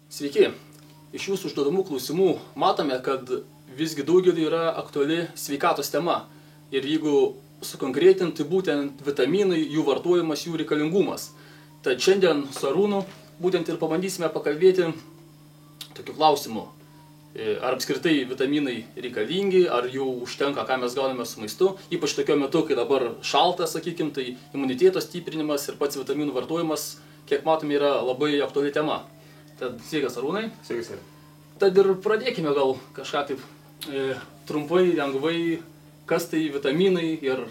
Sveiki. Iš jūsų užduodamų klausimų matome, kad visgi daugelį yra aktuali sveikatos tema. Ir jeigu sukonkretinti, būtent vitaminai, jų vartojimas, jų reikalingumas. Tad šiandien su Arūnu būtent ir pabandysime pakalbėti tokiu klausimu. Ar apskritai vitaminai reikalingi, ar jų užtenka, ką mes gauname su maistu. Ypač tokiu metu, kai dabar šalta, sakykim, tai imuniteto stiprinimas ir pats vitaminų vartojimas, kiek matome, yra labai aktuali tema. Tad sveikas, Arūnai. Sveikas. Tad ir pradėkime gal kažką taip trumpai, lengvai, kas tai vitaminai ir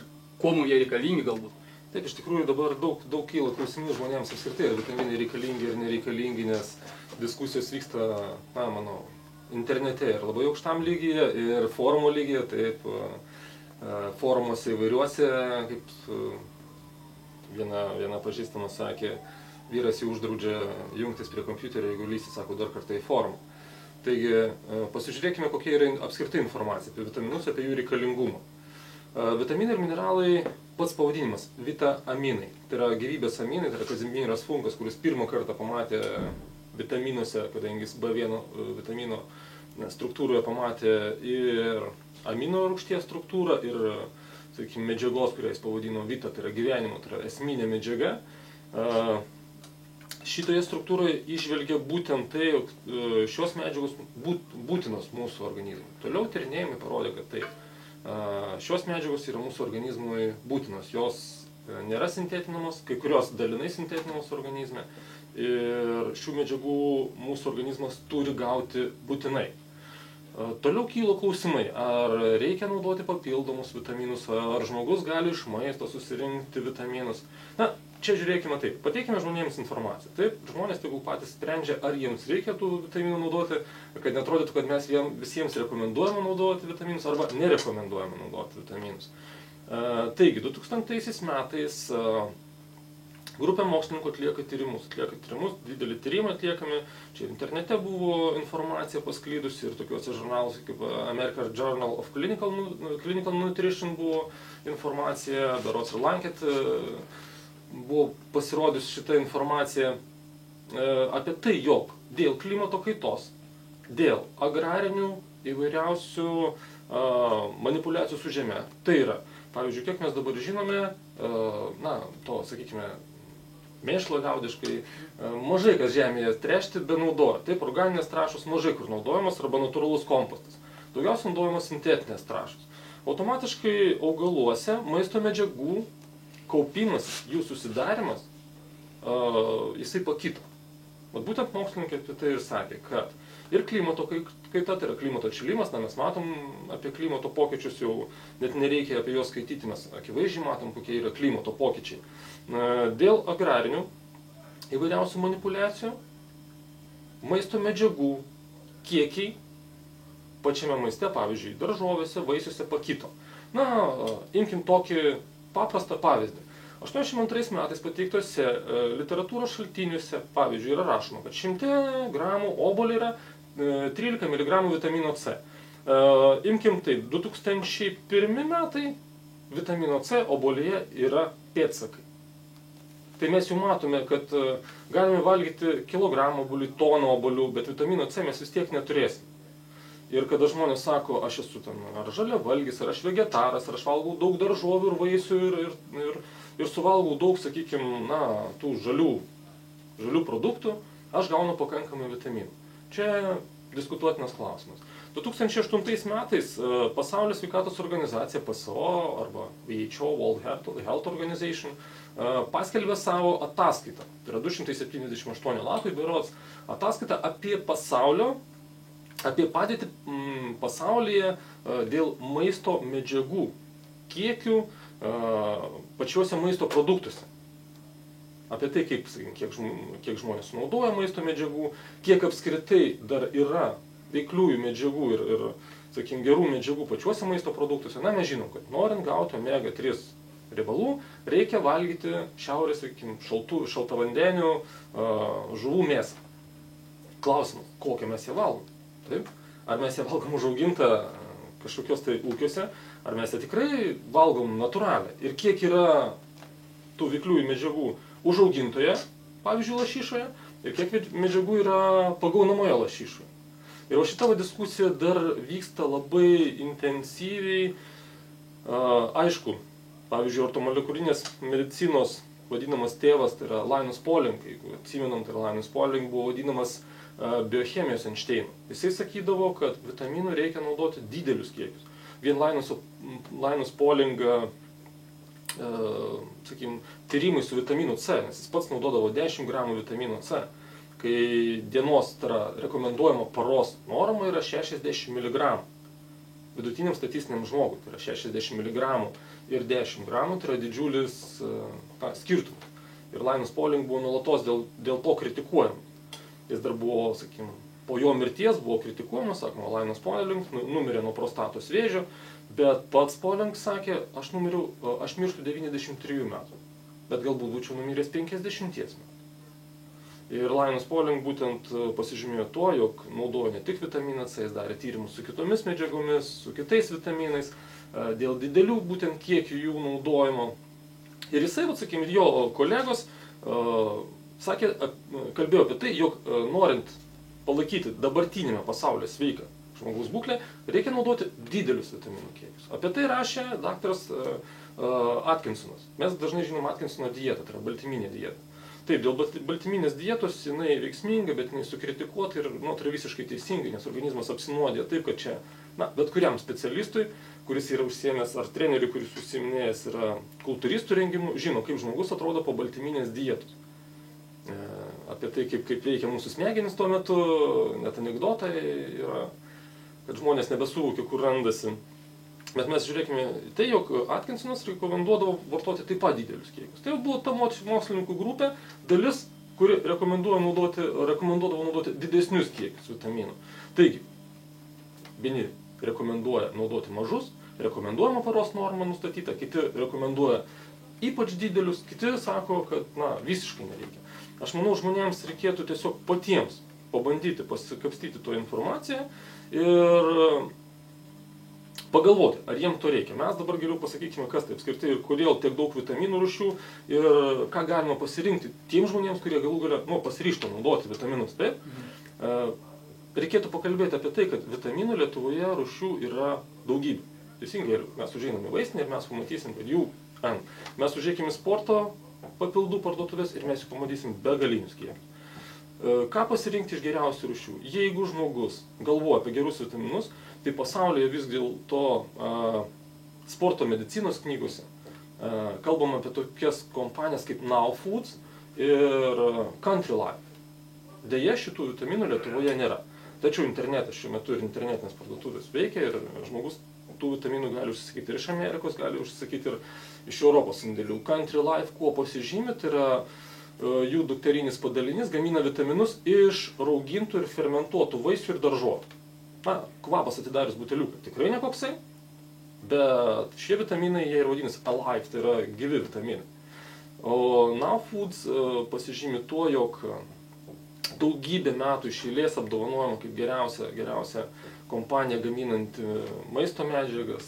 kuo mums jie reikalingi galbūt. Taip, iš tikrųjų dabar daug kyla klausimų žmonėms apskritai, ar vitaminai reikalingi ar nereikalingi, nes diskusijos vyksta, manau, internete ir labai aukštam lygyje, ir forumo lygyje, taip, forumuose įvairiuose, kaip viena pažįstama sakė, vyras jau uždraudžia jungtis prie kompiuterio, jeigu lysi, sako, dar kartą į forumą. Taigi, pasižiūrėkime, kokia yra apskritai informacija apie vitaminus, apie jų reikalingumą. Vitaminai ir mineralai, pats pavadinimas, vitaaminai. Tai yra gyvybės aminai, tai yra Kazimieras Funkas, kuris pirmą kartą pamatė vitaminuose, kadangi jis B1 vitamino struktūroje pamatė ir amino rūgšties struktūrą, ir, sakykime, medžiagos, kurią jis pavadino vita, tai yra gyvenimo, tai yra esminė medžiaga. Šitoje struktūroje išvelgia būtent tai, jog šios medžiagos būtinos mūsų organizmui. Toliau tyrinėjimai parodė, kad taip, šios medžiagos yra mūsų organizmui būtinos. Jos nėra sintetinamos, kai kurios dalinai sintetinamos organizme, ir šių medžiagų mūsų organizmas turi gauti būtinai. Toliau kyla klausimai, ar reikia naudoti papildomus vitaminus, ar žmogus gali iš maisto susirinkti vitaminus. Na, čia žiūrėkime taip, pateikime žmonėms informaciją. Taip, žmonės tegul patys sprendžia, ar jiems reikia tų vitaminų naudoti, kad neatrodytų, kad mes visiems rekomenduojame naudoti vitaminus arba nerekomenduojame naudoti vitaminus. Taigi, 2000 metais grupė mokslininkų atlieka tyrimus, didelį tyrimą atliekami, čia internete buvo informacija pasklydusi ir tokiuose žurnaluose kaip American Journal of Clinical Nutrition buvo informacija, berods ir Lancet buvo pasirodžiusi šitą informaciją apie tai, jog dėl klimato kaitos, dėl agrarinių įvairiausių manipuliacijų su žeme, tai yra, pavyzdžiui, kiek mes dabar žinome, to, sakykime, mėšlo liaudiškai, mažai kas žemėje tręšti benaudoja. Taip, organinės trąšos mažai kur naudojamas arba natūralus kompostas. Daugiausia naudojamas sintetinės trąšos. Automatiškai augaluose maisto medžiagų kaupimas, jų susidarimas, jisai pakito. Būtent mokslininkai apie tai ir sakė, kad ir klimato kaita, tai yra klimato atšilimas, mes matom apie klimato pokyčius, jau net nereikia apie juos skaityti, mes akivaizdžiai matom, kokie yra klimato pokyčiai. Dėl agrarinių įvairiausių manipuliacijų, maisto medžiagų kiekiai pačiame maiste, pavyzdžiui, daržovėse, vaisiuose pakito. Imkim tokį paprastą pavyzdį. 82 metais pateiktose literatūros šaltiniuose, pavyzdžiui, yra rašoma, kad 100 gramų obuolio yra 13 mg vitamino C. Imkim taip, 2001 metai vitamino C obuolyje yra pėdsakai. Tai mes jau matome, kad galime valgyti kilogramą obuolių, toną obuolių, bet vitamino C mes vis tiek neturėsime. Ir kada žmonės sako, aš esu ar žaliavalgis, ar aš vegetaras, ar aš valgau daug daržovių ir vaisių ir suvalgau daug, sakykime, tų žalių produktų, aš gaunu pakankamai vitaminų. Čia diskutuotinas klausimas. 2008 metais Pasaulio sveikatos organizacija PSO arba WHO, World Health Organization, paskelbė savo ataskaitą. Tai yra 278 lapai, berods, ataskaita apie padėtį pasaulyje dėl maisto medžiagų kiekių pačiuose maisto produktuose. Apie tai, kiek žmonės naudoja maisto medžiagų, kiek apskritai dar yra veikliųjų medžiagų ir sakykim, gerų medžiagų pačiuose maisto produktuose. Mes žinom, kad norint gauti omega-3 riebalų, reikia valgyti šiaurės, sakykim, šaltavandenių žuvų mėsą. Klausimas, kokią mes ją valgom? Taip? Ar mes ją valgom užaugintą kažkokios tai ūkiuose, ar mes ją tikrai valgom natūralią? Ir kiek yra tų veikliųjų medžiagų užaugintoje, pavyzdžiui, lašišoje, ir kiek medžiagų yra pagaunamoje lašišoje. Ir šita diskusija dar vyksta labai intensyviai. Aišku, pavyzdžiui, ortomolekulinės medicinos vadinamas tėvas, tai yra Linus Pauling, jeigu atsimenam, tai Linus Pauling buvo vadinamas biochemijos Einšteinu. Jisai sakydavo, kad vitaminų reikia naudoti didelius kiekius. Vien Linus Pauling, tyrimai su vitaminu C, nes jis pats naudodavo 10 gramų vitamino C, kai dienos, tai yra rekomenduojama paros norma yra 60 mg. Vidutiniam statistiniam žmogui, tai yra 60 mg ir 10 gramų, tai yra didžiulis skirtumas. Ir Linus Pauling buvo nuolatos dėl to kritikuojamas. Jis dar buvo, sakykime, po jo mirties buvo kritikuojamas, sakoma, Linus Pauling numirė nuo prostatos vėžio, bet pats Pauling sakė, aš mirštu 93 metų, bet galbūt būčiau numiręs 50 metų. Ir Linus Pauling būtent pasižymėjo tuo, jog naudojo ne tik vitaminą C, jis darė tyrimus su kitomis medžiagomis, su kitais vitaminais, dėl didelių būtent kiekių jų naudojimo. Ir jisai, sakykime, ir jo kolegos kalbėjo apie tai, jog norint palaikyti dabartinėme pasaulyje sveiką žmogaus būklę, reikia naudoti didelius vitaminų kiekius. Apie tai rašė daktaras Atkinsonas. Mes dažnai žinom Atkinsono dietą, tai yra baltyminė dieta. Taip, dėl baltyminės dietos jinai veiksminga, bet jinai sukritikuota ir tai visiškai teisingai, nes organizmas apsinuodė taip, kad čia, bet kuriam specialistui, kuris yra užsiėmęs, ar treneriui, kuris užsiiminėjęs yra kultūristų rengimu, žino, kaip žmogus atrodo po baltyminės dietos. Apie tai, kaip veikia mūsų smegenys tuo metu, net anekdotai yra, kad žmonės nebesuvokė, kur randasi. Bet mes žiūrėkime tai, jog Atkinsonas rekomenduodavo vartoti taip pat didelius kiekius. Tai buvo ta mokslininkų grupė dalis, kuri rekomenduodavo naudoti didesnius kiekius vitaminų. Taigi, vieni rekomenduoja naudoti mažus, rekomenduojama paros norma nustatyta, kiti rekomenduoja ypač didelius, kiti sako, kad visiškai nereikia. Aš manau, žmonėms reikėtų tiesiog patiems pabandyti pasikapstyti to informaciją ir pagalvoti, ar jiems to reikia. Mes dabar geriau pasakykime, kas tai apskritai ir kodėl tiek daug vitaminų rūšių ir ką galima pasirinkti tiems žmonėms, kurie galų galia pasiryžta naudoti vitaminus. Taip? Reikėtų pakalbėti apie tai, kad vitaminų Lietuvoje rūšių yra daugybė. Teisingai, mes užeiname į vaistinę ir mes pamatysim, kad jų N. Mes užeikime sporto papildų parduotuvės ir mes jų pamatysim begalinius kiekius. Ką pasirinkti iš geriausių rūšių? Jeigu žmogus galvoja apie gerus vitaminus, tai pasaulyje vis dėlto sporto medicinos knygose kalbam apie tokias kompanijas kaip Now Foods ir Country Life. Deja, šitų vitaminų Lietuvoje nėra. Tačiau internetas šiuo metu ir internetinės parduotuvės veikia ir žmogus tų vitaminų gali užsisakyti ir iš Amerikos, gali užsisakyti ir iš Europos sandėlių. Country Life kuo pasižymi, tai yra jų dukterinis padalinys gamina vitaminus iš raugintų ir fermentuotų vaisių ir daržovių. Kvapas atidarius buteliuką tikrai nekoksai, bet šie vitaminai jie ir vadinasi alive, tai yra gyvi vitaminai. O Now Foods pasižymi tuo, jog daugybę metų iš eilės apdovanojama kaip geriausia kompanija gaminanti maisto medžiagas,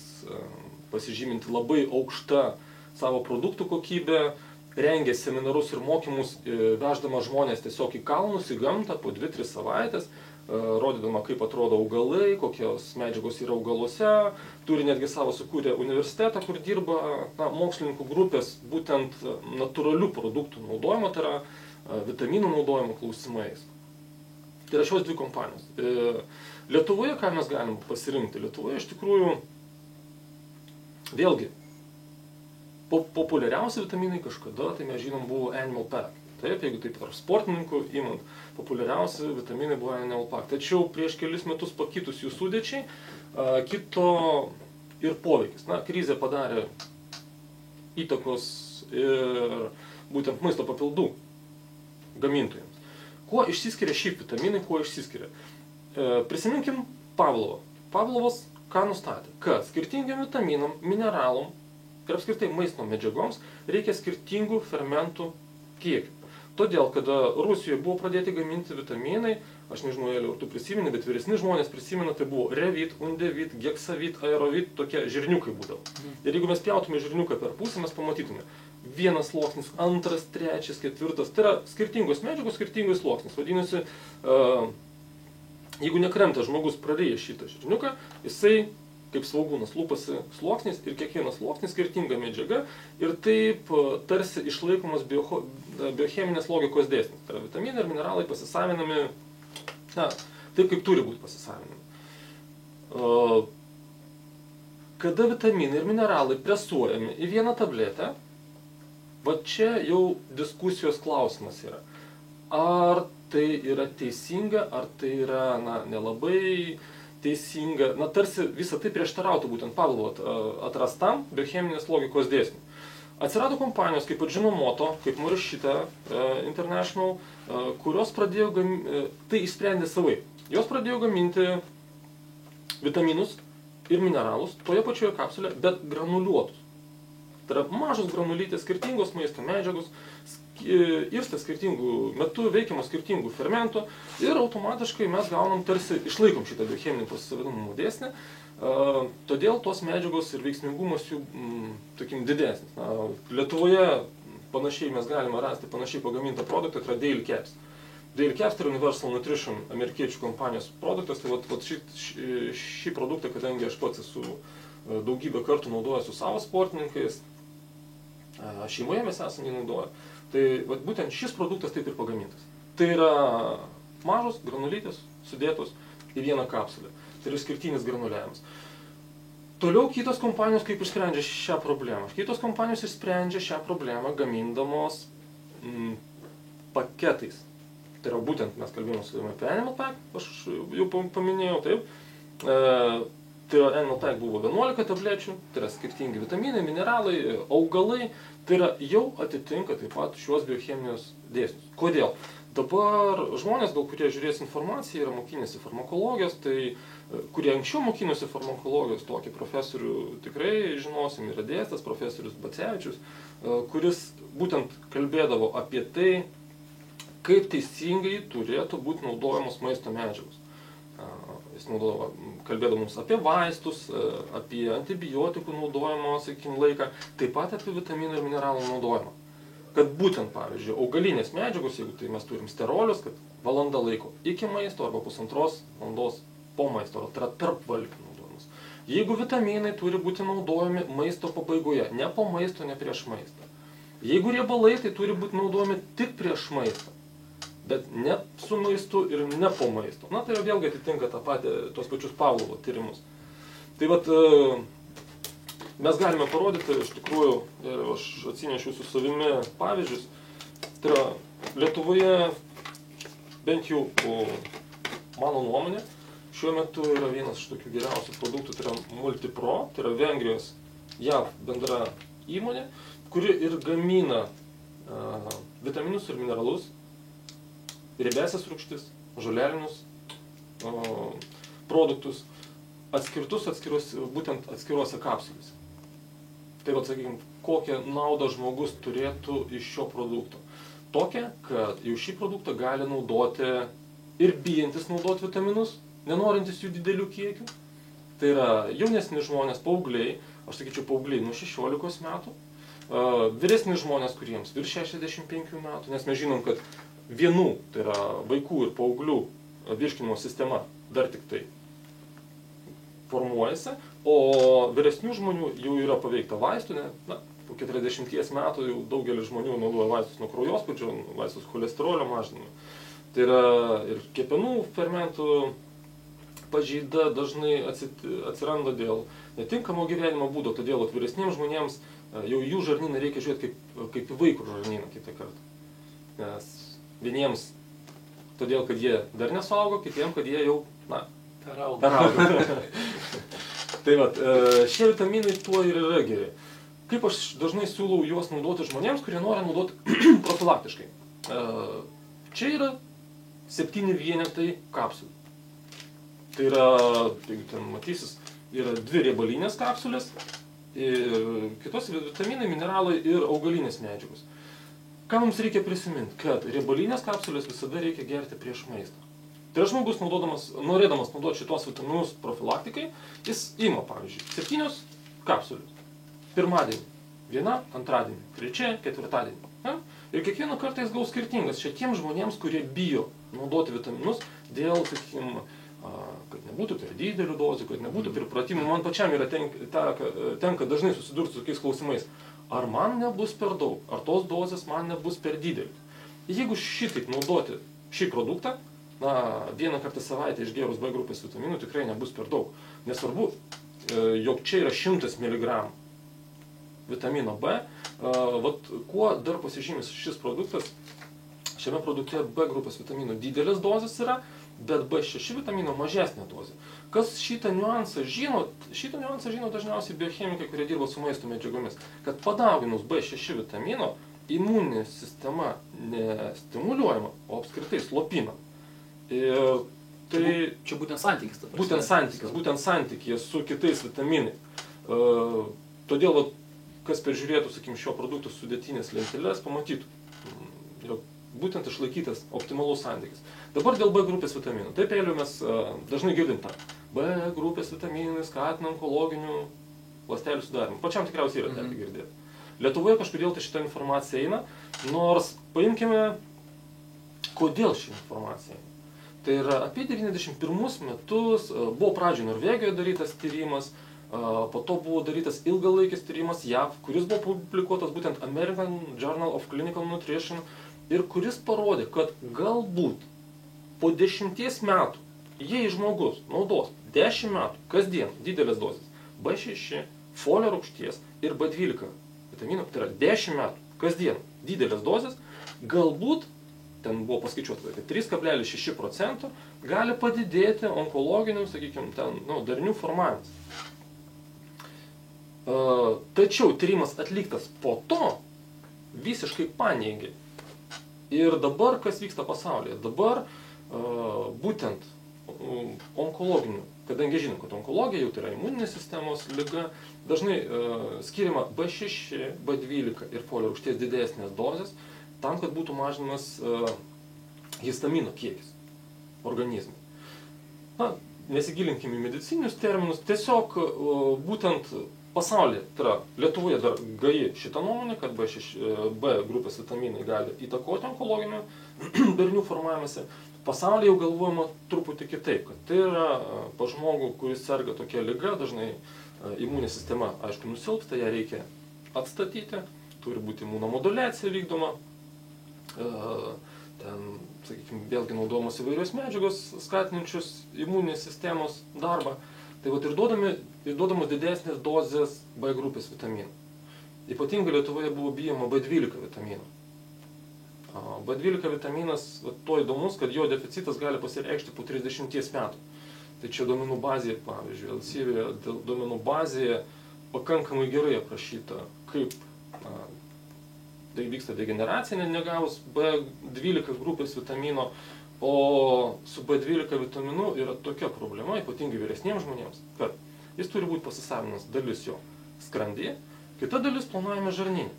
pasižyminti labai aukšta savo produktų kokybė, rengia seminarus ir mokymus, veždama žmonės tiesiog į kalnus, į gamtą po 2-3 savaitės, rodydama, kaip atrodo augalai, kokios medžiagos yra augaluose, turi netgi savo sukūrę universitetą, kur dirba mokslininkų grupės būtent natūralių produktų naudojimo, tai yra vitaminų naudojimo klausimais. Tai yra šios dvi kompanijos. Lietuvoje ką mes galim pasirinkti? Lietuvoje iš tikrųjų, vėlgi, populiariausi vitaminai kažkada, tai mes žinom, buvo Animal Pack. Taip, jeigu taip ar sportininkų imant, populiariausi vitaminai buvo Animal Pack. Tačiau prieš kelis metus pakitus jų sudėčiai, kito ir poveikis. Krizė padarė įtakos ir būtent maisto papildų gamintojams. Kuo išsiskiria šiaip vitaminai, kuo išsiskiria? Prisiminkim Pavlovą. Pavlovas ką nustatė? Kad skirtingiem vitaminam, mineralam ir apskritai maisto medžiagoms reikia skirtingų fermentų kiekių. Todėl, kada Rusijoje buvo pradėti gaminti vitaminai, aš nežinau, ar tu prisimeni, bet vyresni žmonės prisimena, tai buvo revit, undevit, geksavit, aerovit, tokie žirniukai būdavo. Ir jeigu mes pjautume žirniuką per pusę, mes pamatytume, vienas sluoksnis, antras, trečias, ketvirtas. Tai yra skirtingos medžiagos, skirtingos sluoksnis. Vadinasi, jeigu nekremtas žmogus praryja šitą žirniuką, jisai kaip svogūnas lūpasi sluoksnis ir kiekvienas sluoksnis skirtinga medžiaga ir taip tarsi išlaikomas biocheminės logikos dėsnis. Tai yra vitaminai ir mineralai pasisavinami, taip kaip turi būti pasisavinami. Kada vitaminai ir mineralai presuojami į vieną tabletę, va čia jau diskusijos klausimas yra. Ar tai yra teisinga, ar tai yra nelabai teisinga, tarsi visą tai prieštarautų būtent Pavlovo atrastam biocheminės logikos dėsniui. Atsirado kompanijos kaip Ajinomoto, kaip Morishita International, kurios pradėjo tai išsprendė savai. Jos pradėjo gaminti vitaminus ir mineralus toje pačioje kapsulėje, bet granuliuotus. Tai yra mažos granulytės, skirtingos maisto medžiagos, irsta skirtingų metų, veikiamos skirtingų fermentų ir automatiškai mes gaunam tarsi išlaikom šitą biocheminį pasisavinamumo dėsnį, todėl tos medžiagos ir veiksmingumas jų tokim didesnis. Lietuvoje panašiai mes galime rasti panašiai pagamintą produktą, tai yra Daily Caps. Daily Caps tai yra Universal Nutrition, amerikiečių kompanijos produktas, tai šį produktą, kadangi aš pats esu daugybę kartų naudoju su savo sportininkais, šeimoje mes esame jį naudoję. Tai būtent šis produktas taip ir pagamintas. Tai yra mažos granulytės sudėtos į vieną kapsulę. Tai yra skirtinis granuliavimas. Toliau kitos kompanijos kaip išsprendžia šią problemą. Kitos kompanijos išsprendžia šią problemą gamindamos paketais. Tai yra būtent mes kalbėjome su apie Animal Pack, aš jau paminėjau, taip. Tai yra Animal Pack buvo 11 tablečių, tai yra skirtingi vitaminai, mineralai, augalai, tai yra jau atitinka taip pat šios biochemijos dėsnius. Kodėl? Dabar žmonės, gal kurie žiūrės informaciją, yra mokinėsi farmakologijos, tai kurie anksčiau mokinosi farmakologijos, tokį profesorių tikrai žinosim, yra dėstas profesorius Bacevičius, kuris būtent kalbėdavo apie tai, kaip teisingai turėtų būti naudojamos maisto medžiagos. Jis kalbėdavo mums apie vaistus, apie antibiotikų naudojimo, sakykime, laiką, taip pat apie vitaminų ir mineralų naudojimą. Kad būtent, pavyzdžiui, augalinės medžiagos, jeigu tai mes turim sterolius, kad valanda laiko iki maisto arba pusantros valandos po maisto, tai yra tarp valgių naudojimas. Jeigu vitaminai turi būti naudojami maisto pabaigoje, ne po maisto, ne prieš maistą. Jeigu riebalai, tai turi būti naudojami tik prieš maistą. Bet ne su maistu ir ne po maisto. Tai vėlgi atitinka tos pačius Pavlovo tyrimus. Tai mes galime parodyti, iš tikrųjų, ir aš atsinešiu su savimi pavyzdžius, tai yra Lietuvoje, bent jau mano nuomonė, šiuo metu yra vienas iš tokių geriausių produktų, tai yra Multipro, tai yra Vengrijos JAV bendra įmonė, kuri ir gamina vitaminus ir mineralus, riebiąsias rūgštis, žolelinius produktus, atskirtus būtent atskiruose kapsulėse. Tai sakykime, kokią naudą žmogus turėtų iš šio produkto. Tokia, kad jau šį produktą gali naudoti ir bijantis naudoti vitaminus, nenorintis jų didelių kiekių. Tai yra jaunesni žmonės, paaugliai, aš sakyčiau paaugliai nuo 16 metų, vyresni žmonės, kuriems virš 65 metų, nes mes žinom, kad vienų, tai yra vaikų ir paauglių virškinimo sistema dar tik tai formuojasi, o vyresnių žmonių jau yra paveikta vaistų, po 40 metų jau daugelis žmonių naudoja vaistus nuo kraujospūdžio, vaistus cholesterolio mažinimui. Tai yra ir kepenų fermentų pažeida dažnai atsiranda dėl netinkamo gyvenimo būdo, todėl vyresniems žmonėms jau jų žarnyną reikia žiūrėti kaip į vaikų žarnyną kitą kartą. Nes vieniems todėl, kad jie dar nesuaugo, kitiems, kad jie jau, peraugo. Tai šie vitaminai tuo ir yra geri. Kaip aš dažnai siūlau juos naudoti žmonėms, kurie nori naudoti profilaktiškai. Čia yra 7 vienetai kapsulių. Tai yra, jeigu ten matysis, yra 2 riebalinės kapsulės, kitos vitaminai, mineralai ir augalinės medžiagos. Ką mums reikia prisiminti? Kad riebalinės kapsulės visada reikia gerti prieš maistą. Tai žmogus norėdamas naudoti šitos vitaminus profilaktikai, jis ima, pavyzdžiui, 7 kapsulės. Pirmadienį Viena antradienį, trečia ketvirtadienį. Ja? Ir kiekvieną kartą jis gaus skirtingas. Čia tiems žmonėms, kurie bijo naudoti vitaminus dėl, sakykime, kad nebūtų per didelių dozių, kad nebūtų per pratimų. Man pačiam yra tenka dažnai susidurti su tokiais klausimais. Ar man nebus per daug? Ar tos dozės man nebus per didelis? Jeigu šitaip naudoti šį produktą, vieną kartą savaitę išgėrus B grupės vitaminų tikrai nebus per daug. Nesvarbu, jog čia yra 100 mg vitamino B. Kuo dar pasižymės šis produktas? Šiame produkte B grupės vitaminų didelės dozės yra, bet B6 vitamino mažesnė dozė. Kas šitą niuansą žino? Šitą niuansą žino dažniausiai biochemikai, kurie dirba su maisto medžiagomis. Kad padauginus B6 vitamino, imuninė sistema nestimuliuojama, o apskritai slopina. Ir tai čia būtent santykis. Būtent santykis su kitais vitaminais. Todėl, kas peržiūrėtų, sakykim, šio produkto sudėtinės lenteles, pamatytų, jog būtent išlaikytas optimalus santykis. Dabar dėl B grupės vitaminų. Taip, mes dažnai girdim tą. B grupės vitaminai skatina onkologinių ląstelių sudarimą. Pačiam tikriausiai yra tekę girdėti. Lietuvoje kažkodėl tai šitą informaciją eina, nors paimkime, kodėl ši informacija eina. Tai yra apie 91 metus, buvo pradžioje Norvegijoje darytas tyrimas, po to buvo darytas ilgalaikis tyrimas JAV, kuris buvo publikuotas būtent American Journal of Clinical Nutrition ir kuris parodė, kad galbūt po 10 metų, jei žmogus naudos 10 metų kasdien didelės dozės B6, folio rūgšties ir B12 vitaminų, tai yra 10 metų kasdien didelės dozės, galbūt, ten buvo paskaičiuota, kad 3,6% gali padidėti onkologinių, sakykime, darinių formavimas. Tačiau tyrimas atliktas po to visiškai paneigė. Ir dabar kas vyksta pasaulyje? Dabar būtent onkologinių, kadangi žinom, kad onkologija jau tai yra imuninės sistemos liga, dažnai skiriama B6, B12 ir folio rūgšties didesnės dozės, tam, kad būtų mažinamas histamino kiekis organizme. Nesigilinkime į medicinius terminus, tiesiog būtent pasaulyje, tai yra Lietuvoje dar gaji šitą nuomonę, kad B grupės vitaminai gali įtakoti onkologinių darinių formavimąsi. Pasaulyje jau galvojama truputį kitaip, kad tai yra pas žmogų, kuris serga tokia liga, dažnai imuninė sistema, aišku, nusilpsta, ją reikia atstatyti, turi būti imunomoduliacija vykdoma, ten, sakykime, vėlgi naudojamos įvairios medžiagos, skatinančios imuninės sistemos darbą. Tai ir duodamos didesnės dozės B grupės vitaminų. Ypatingai Lietuvoje buvo bijoma B12 vitaminų. B12 vitaminas to įdomus, kad jo deficitas gali pasireikšti po 30 metų. Tai čia duomenų bazėje, pavyzdžiui, Elsevier duomenų bazėje pakankamai gerai aprašyta, kaip tai vyksta degeneracija negavus B12 grupės vitamino. O su B12 vitaminu yra tokia problema, ypatingai vyresniems žmonėms, kad jis turi būti pasisavinamas dalis jo skrandyje, kita dalis planuojame žarnyne.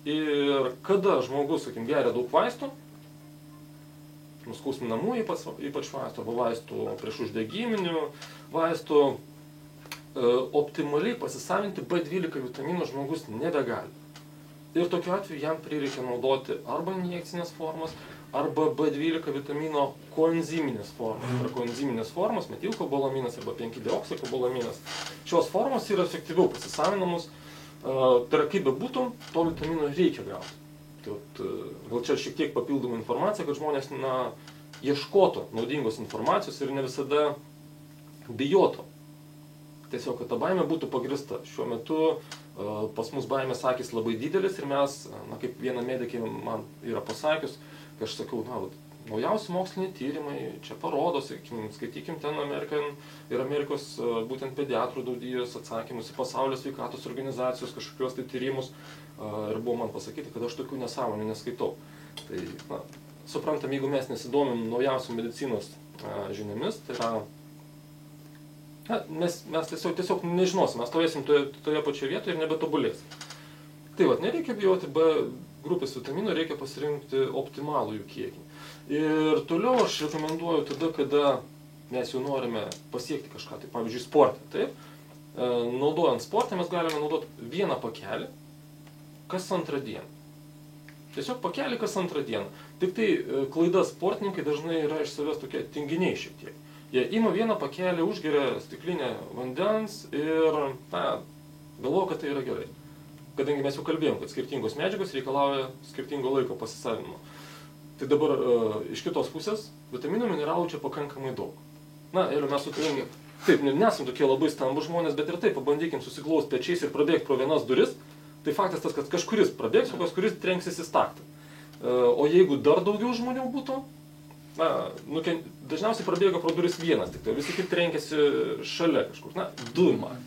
Ir kada žmogus, sakim, geria daug vaistų, nuskausminamų ypač vaistų, arba vaistų prieš uždegiminių vaistų, optimaliai pasisavinti B12 vitamino žmogus nebegali. Ir tokiu atveju jam prireikia naudoti arba injekcinės formas, arba B12 vitamino koenziminės formos. Tai yra koenziminės formos, metilkobalaminas arba 5-deoksikobalaminas. Šios formos yra efektyviau pasisavinamos, tai yra kaip bebūtų, to vitamino reikia gauti. Tai gal čia šiek tiek papildoma informacija, kad žmonės ieškotų naudingos informacijos ir ne visada bijotų. Tiesiog, kad ta baimė būtų pagrįsta. Šiuo metu pas mus baimės akys labai didelis ir mes, kaip viena medikė man yra pasakius, kad aš sakau, naujausi moksliniai tyrimai čia parodo, skaitykim ten Amerikos būtent pediatrų draugijos atsakymus į pasaulio sveikatos organizacijos kažkokios tai tyrimus ir buvo man pasakyti, kad aš tokių nesąmonių neskaitau. Tai, suprantam, jeigu mes nesidomim naujausių medicinos žiniomis, tai yra mes tiesiog nežinosim, mes stovėsim toje pačioje vietoje ir nebetobulėsim. Tai nereikia bijoti B grupės vitaminų, reikia pasirinkti optimalų jų kiekį. Ir toliau aš rekomenduoju tada, kada mes jau norime pasiekti kažką, tai pavyzdžiui sporte. Taip? Naudojant sportą mes galime naudoti vieną pakelį kas antrą dieną. Tiesiog pakelį kas antrą dieną. Tik tai klaida sportininkai dažnai yra iš savęs tokie tinginiai šiek tiek. Jie ima vieną pakelį, užgeria stiklinę vandens ir galvoja, kad tai yra gerai. Kadangi mes jau kalbėjom, kad skirtingos medžiagos reikalauja skirtingo laiko pasisavinimo. Tai dabar iš kitos pusės vitaminų, mineralų čia pakankamai daug. Na, Eliu, mes su tavim, taip, nesam tokie labai stambus žmonės, bet ir taip pabandykim susiglaust pečiais ir prabėgti pro vienas duris. Tai faktas tas, kad kažkuris prabėgs, o kažkuris trenksis į staktą. O jeigu dar daugiau žmonių būtų, dažniausiai prabėga pro duris vienas, tik tai visi kiti trenkėsi šalia kažkur, du man.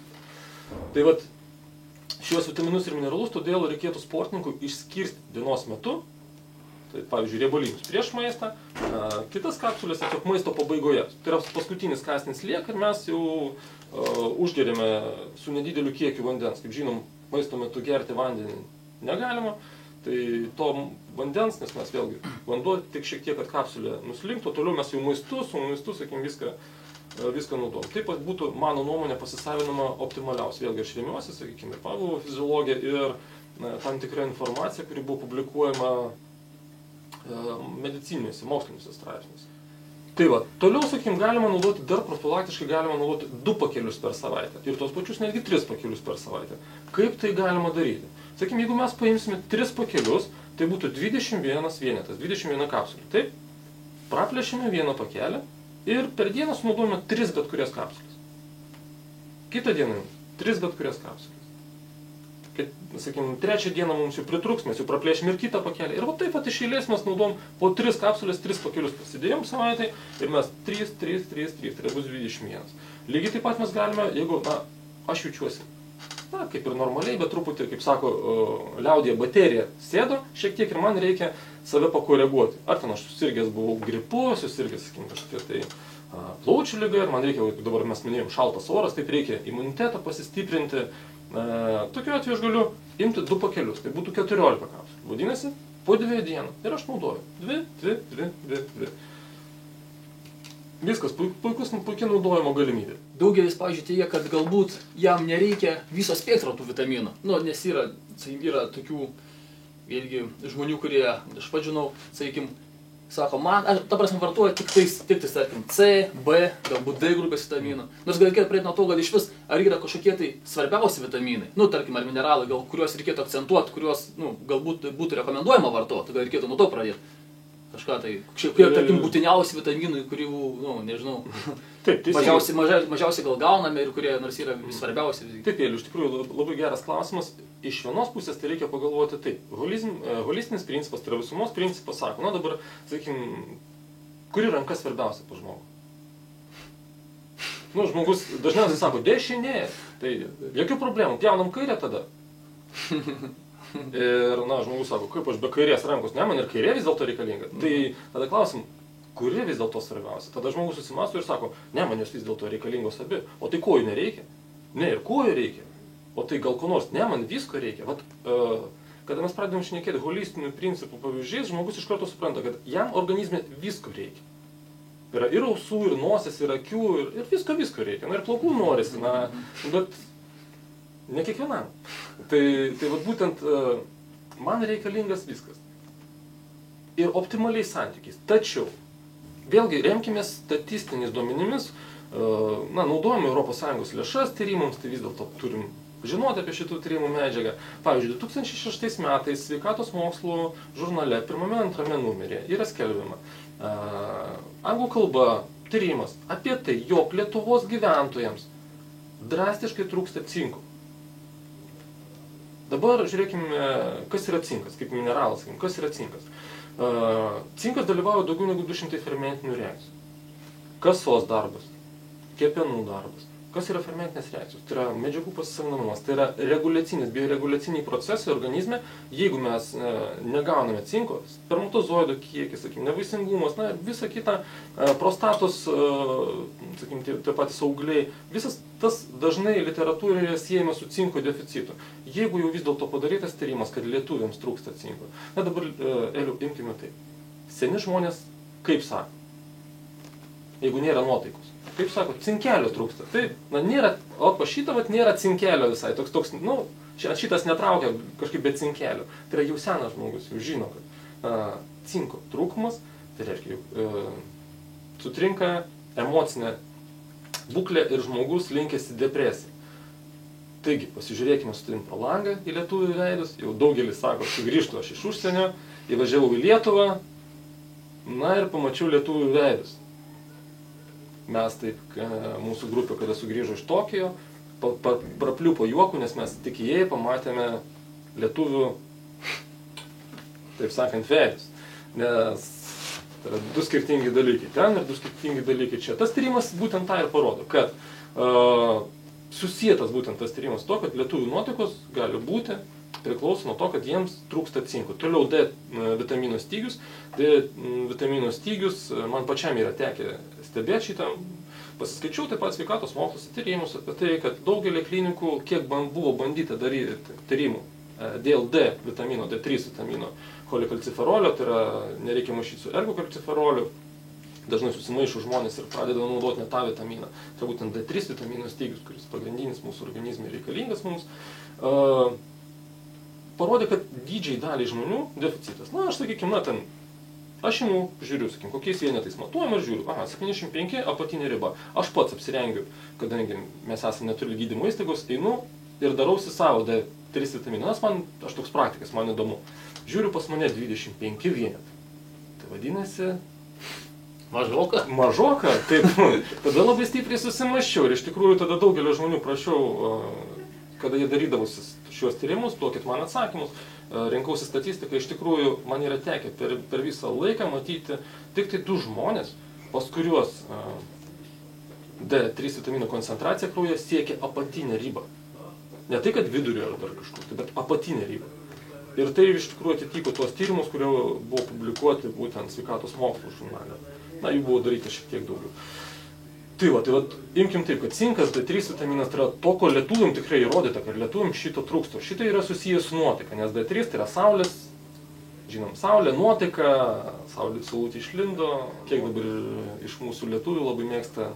Tai vat, šiuos vitaminus ir mineralus todėl reikėtų sportininkui išskirstyti dienos metu. Tai, pavyzdžiui, riebalynus prieš maistą, kitas kapsulės tiesiog maisto pabaigoje. Tai yra paskutinis kąsnis lieka ir mes jau užgeriame su nedideliu kiekiu vandens. Kaip žinom, maisto metu gerti vandenį negalima, tai to vandens, nes mes vėlgi vanduo tik šiek tiek, kad kapsulė nuslinktų, toliau mes jau su maistu, sakim, viską naudojam. Taip pat būtų, mano nuomonė, pasisavinama optimaliausia. Vėlgi aš remiuosi, sakykime, ir Pavlovo fiziologija ir tam tikra informacija, kuri buvo publikuojama medicininiuose, moksliniuose straipsniuose. Tai va, toliau, sakykim, galima naudoti, dar profilaktiškai galima naudoti 2 pakelius per savaitę. Ir tos pačius netgi 3 pakelius per savaitę. Kaip tai galima daryti? Sakykim, jeigu mes paimsime 3 pakelius, tai būtų 21 vienetas, 21 kapsulė. Taip, praplėšime vieną pakelį ir per dieną sunaudojame 3 bet kurias kapsulės. Kitą dieną 3 bet kurias kapsulės. Kad, sakykim, 3 dieną mums jau pritruks, mes jau praplėšim ir kitą pakelį. Ir va taip pat iš eilės mes naudojam po 3 kapsulės, 3 pakelius pasidėjom savaitai ir mes 3, tai bus 21. Lygiai taip pat mes galime, jeigu, aš jaučiuosi, kaip ir normaliai, bet truputį, kaip sako, liaudyje baterija sėdo, šiek tiek ir man reikia save pakoreguoti. Ar ten aš susirgęs buvau gripu, susirgęs, sakykim, kažkokia tai plaučių liga ir man reikia, dabar mes minėjom, šaltas oras, taip reikia imunitetą pasistiprinti. Tokiu atveju aš galiu imti 2 pakelius, tai būtų 14 kapsulių. Vadinasi, po 2 dienų. Ir aš naudoju. 2. Viskas, puikia naudojimo galimybė. Daugelis, pavyzdžiui, teigia, kad galbūt jam nereikia viso spektro tų vitaminų. Nes yra tokių vėlgi žmonių, kurie, aš pats žinau, sakykim, sako, ta prasme, vartoja tik tais, tarkim, C, B, galbūt D grupės vitaminų. Nors gal reikėtų pradėti nuo to, kad iš vis, ar yra kažkokie tai svarbiausi vitaminai, tarkim, ar mineralai, kuriuos reikėtų akcentuoti, kuriuos, galbūt būtų rekomenduojama vartoti, gal reikėtų nuo to pradėti. Kažką tai, tarkim, būtiniausi vitaminai, kurių, nežinau, mažiausiai gal gauname ir kurie nors yra svarbiausi. Taip, iš tikrųjų, labai geras klausimas. Iš vienos pusės tai reikia pagalvoti taip. Holistinis principas, tai yra visumos principas, sako, dabar, sakykim, kuri ranka svarbiausia po žmogų? Žmogus dažniausiai sako, dešinė, tai jokių problemų, pjaunam kairę tada. Ir, žmogus sako, kaip aš be kairės rankos, man ir kairė vis dėlto reikalinga. Tai tada klausim, kuri vis dėlto svarbiausia? Tada žmogus susimasto ir sako, man jos vis dėlto reikalingos abi. O tai kojų nereikia? Ne, ir kojų reikia. O tai gal ko nors? Ne, man visko reikia. Vat, kada mes pradedam šnekėti holistinių principų pavyzdžiais, žmogus iš karto supranta, kad jam organizme visko reikia. Yra ir ausų, ir nosies, ir akių, ir visko reikia. Ir plaukų norisi, bet ne kiekvienam. Tai vat būtent man reikalingas viskas. Ir optimaliais santykiais. Tačiau, vėlgi, remkimės statistiniais duomenimis, naudojame ES lėšas tyrimams, tai vis dėlto turim žinoti apie šitų tyrimų medžiagą. Pavyzdžiui, 2006 metais sveikatos mokslų žurnale 1-2 numeryje yra skelbiama anglų kalba tyrimas apie tai, jog Lietuvos gyventojams drastiškai trūksta cinko. Dabar žiūrėkime, kas yra cinkas, kaip mineralas, kas yra cinkas. Cinkas dalyvauja daugiau negu 200 fermentinių reakcijų. Kasos darbas, kepenų darbas. Kas yra fermentinės reakcijos? Tai yra medžiagų pasisavinamumas, tai yra bioreguliaciniai procesai organizme. Jeigu mes negauname cinko, spermatozoidų kiekis, nevaisingumas, visa kita, prostatos, tie patys augliai, visas tas dažnai literatūroje siejama su cinko deficitu. Jeigu jau vis dėlto padarytas tyrimas, kad lietuviams trūksta cinko, dabar, Eliu, imkime taip. Seni žmonės, kaip sako, jeigu nėra nuotaikos. Kaip sako, cinkelio trūksta. Taip, nėra, o pašyta, nėra cinkelio visai. Toks, šitas netraukia kažkaip be cinkelio. Tai yra jau senas žmogus, jau žino, kad cinko trūkumas, tai reiškia, sutrinka emocinė būklė ir žmogus linkęs į depresiją. Taigi, pasižiūrėkime su tavim pro langą į lietuvių veidus, jau daugelis sako, sugrįžtu aš iš užsienio, įvažiavau į Lietuvą, na ir pamačiau lietuvių veidus. Mes taip, mūsų grupė, kada sugrįžo iš Tokijo, prapliupo juoku, nes mes tik įėję pamatėme lietuvių, taip sakant, veidus. Nes tai yra du skirtingi dalykai ten ir du skirtingi dalykai čia. Tas tyrimas būtent tą ir parodo, kad susietas būtent tas tyrimas to, kad lietuvių nuotaikos gali būti priklauso nuo to, kad jiems trūksta cinko. Toliau D vitamino stygius. D vitamino stygius man pačiam yra tekę stebėti šitą. Pasiskaičiau taip pat sveikatos mokslos tyrimus apie tai, kad daugelį klinikų, kiek buvo bandyta daryti tyrimų dėl D vitamino, D3 vitamino cholikalciferolio, tai yra nereikia maišyti su ergokalciferoliu, dažnai susimaišo žmonės ir pradeda naudoti ne tą vitaminą. Tai būtent D3 vitamino stygius, kuris pagrindinis mūsų organizme reikalingas mums, parodė, kad didžiai daliai žmonių deficitas. Na, aš sakykime, na, ten, aš imu, žiūriu, sakykime, kokiais vienetais matuojam ir žiūriu, 75 apatinė riba. Aš pats apsirengiu, kadangi mes esame netoli gydymo įstaigos, einu ir darausi savo D3 vitaminą. Aš toks praktikas, man įdomu. Žiūriu, pas mane 25 vienetai. Tai vadinasi... Mažoka? Mažoka, taip. Tada labai stipriai susimaščiau ir iš tikrųjų tada daugelio žmonių prašiau, kada jie darydavosi šios tyrimus, duokit man atsakymus, rinkausi statistiką, iš tikrųjų man yra tekę per visą laiką matyti tik tai 2 žmonės, pas kuriuos D3 vitamino koncentracija kraujyje siekia apatinę ribą. Ne tai, kad vidurio ar dar kažkur, bet apatinę ribą. Ir tai iš tikrųjų atitiko tuos tyrimus, kurie buvo publikuoti būtent sveikatos mokslo žurnale. Na, jų buvo daryti šiek tiek daugiau. Tai va, imkim taip, kad cinkas, D3 vitaminas tai yra to, ko lietuviam tikrai įrodyta, kad lietuviam šito trūksta. Šito yra susijęs su nuotaika, nes D3 tai yra saulės, žinom, saulė, nuotaika, saulė saulutė išlindo, kiek dabar iš mūsų lietuvių labai mėgsta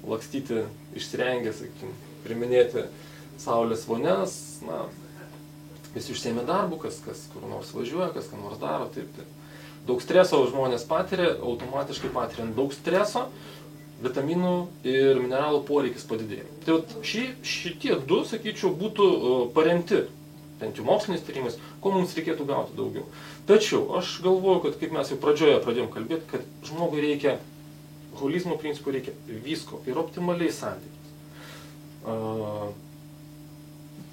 lakstyti, išsirengę, sakykim, priminėti saulės vonias, na, visi užsiėmė darbų, kas kur nors važiuoja, kas ką nors daro, taip. Daug streso žmonės patiria, automatiškai patiriant daug streso, vitaminų ir mineralų poreikis padidėja. Tai šitie 2, sakyčiau, būtų paremti, bent jau moksliniais tyrimais, ko mums reikėtų gauti daugiau. Tačiau aš galvoju, kad kaip mes jau pradžioje pradėjom kalbėti, kad žmogui reikia, holizmo principų reikia visko ir optimaliai santykiais.